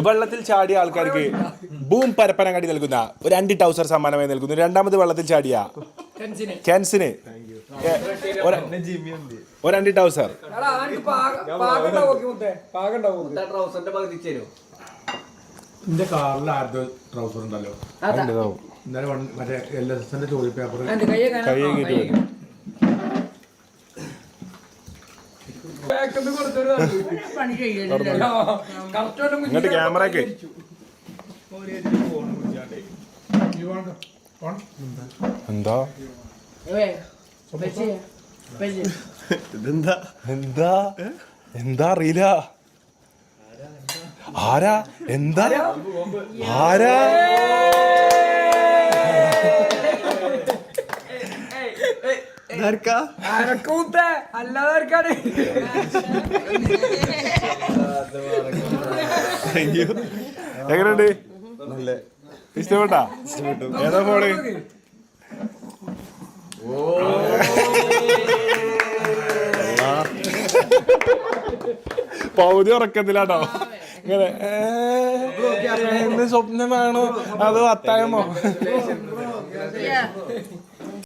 വെള്ളത്തിൽ ചാടിയ ആൾക്കാർക്ക് ബൂം പരപ്പനങ്ങാടി നൽകുന്ന ഒരു 2 ടൗസർ സമ്മാനമായി നൽകുന്നു. രണ്ടാമത് വെള്ളത്തിൽ ചാടിയ കെൻസിന് ഒരു 2 ടൗസർ. എന്റെ കാറിൽ ആരുടെ ട്രൗസർ ഉണ്ടല്ലോ ഇന്നലെ മറ്റേ LSSന്റെ ചോദ്യ പേപ്പർ കൈകിട്ട് ഇങ്ങോട്ട് ക്യാമറക്ക് എന്താ എന്താ എന്താ എന്താ അറിയില്ല. ആരാ എന്താ ആരാ എങ്ങനെയുണ്ട്? ഇഷ്ടപ്പെട്ടാ? ഏതാ ഫോണ്? പൗതി ഉറക്കത്തിലാട്ടോ. ഇങ്ങനെ സ്വപ്നമാണോ അതോ അത്തായമോ?